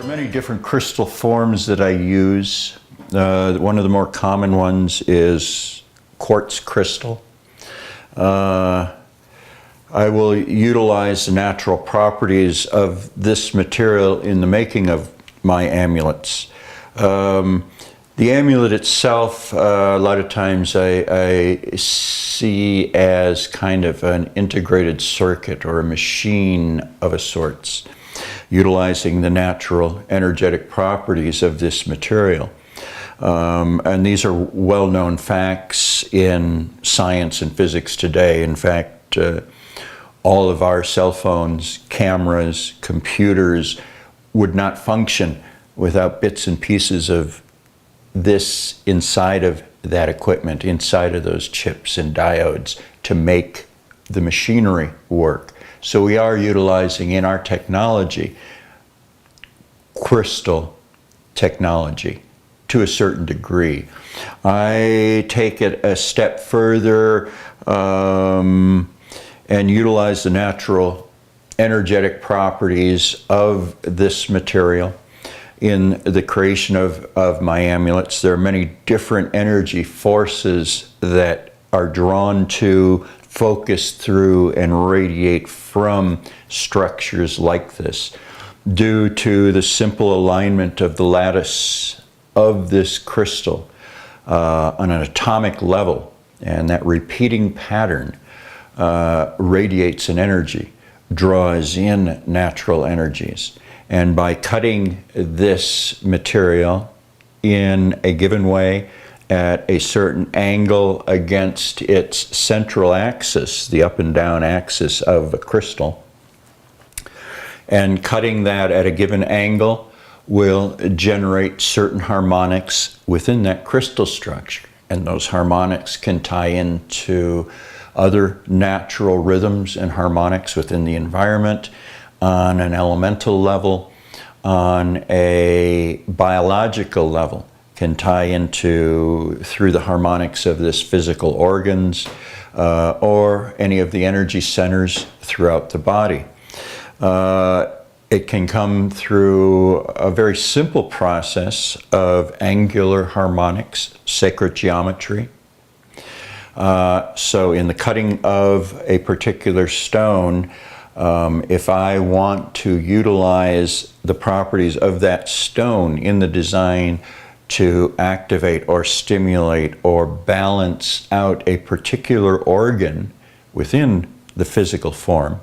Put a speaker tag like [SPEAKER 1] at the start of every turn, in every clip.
[SPEAKER 1] Many different crystal forms that I use. One of the more common ones is quartz crystal. I will utilize the natural properties of this material in the making of my amulets. The amulet itself, a lot of times I see as kind of an integrated circuit or a machine of a sorts, utilizing the natural energetic properties of this material. And these are well-known facts in science and physics today. In fact, all of our cell phones, cameras, computers would not function without bits and pieces of this inside of that equipment, inside of those chips and diodes to make the machinery work. So we are utilizing in our technology crystal technology to a certain degree. I take it a step further and utilize the natural energetic properties of this material in the creation of my amulets. There are many different energy forces that are drawn to, focus through, and radiate from structures like this due to the simple alignment of the lattice of this crystal on an atomic level. And that repeating pattern radiates an energy, draws in natural energies. And by cutting this material in a given way at a certain angle against its central axis, the up and down axis of a crystal, and cutting that at a given angle will generate certain harmonics within that crystal structure. And those harmonics can tie into other natural rhythms and harmonics within the environment, on an elemental level, on a biological level, can tie into through the harmonics of this physical organs or any of the energy centers throughout the body. It can come through a very simple process of angular harmonics, sacred geometry. So in the cutting of a particular stone, if I want to utilize the properties of that stone in the design to activate or stimulate or balance out a particular organ within the physical form,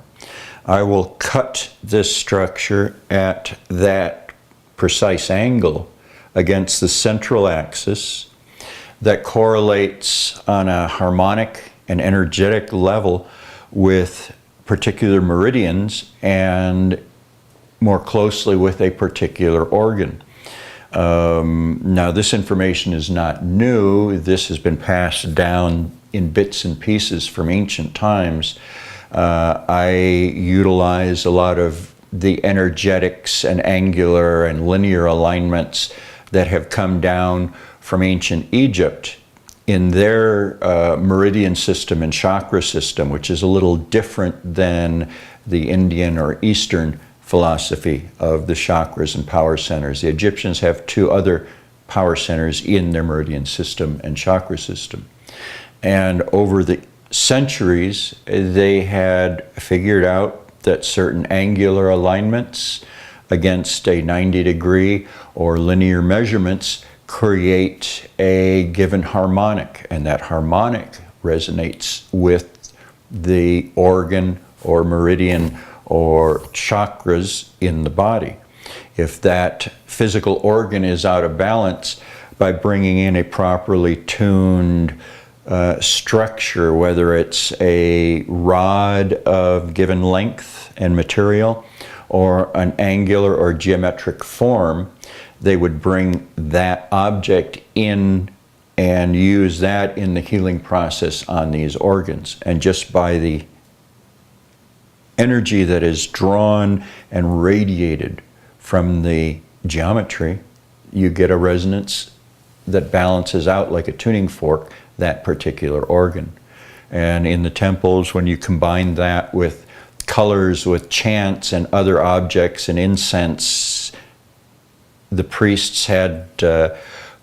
[SPEAKER 1] I will cut this structure at that precise angle against the central axis that correlates on a harmonic and energetic level with particular meridians and more closely with a particular organ. Now, this information is not new. This has been passed down in bits and pieces from ancient times. I utilize a lot of the energetics and angular and linear alignments that have come down from ancient Egypt in their meridian system and chakra system, which is a little different than the Indian or Eastern philosophy of the chakras and power centers. The Egyptians have two other power centers in their meridian system and chakra system. And over the centuries, they had figured out that certain angular alignments against a 90-degree or linear measurements create a given harmonic, and that harmonic resonates with the organ or meridian or chakras in the body. If that physical organ is out of balance, by bringing in a properly tuned structure, whether it's a rod of given length and material or an angular or geometric form, they would bring that object in and use that in the healing process on these organs. And just by the energy that is drawn and radiated from the geometry, you get a resonance that balances out like a tuning fork that particular organ. And in the temples, when you combine that with colors, with chants and other objects and incense, the priests had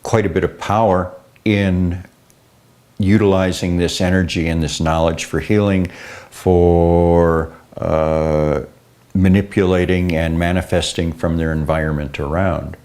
[SPEAKER 1] quite a bit of power in utilizing this energy and this knowledge for healing, for manipulating and manifesting from their environment around.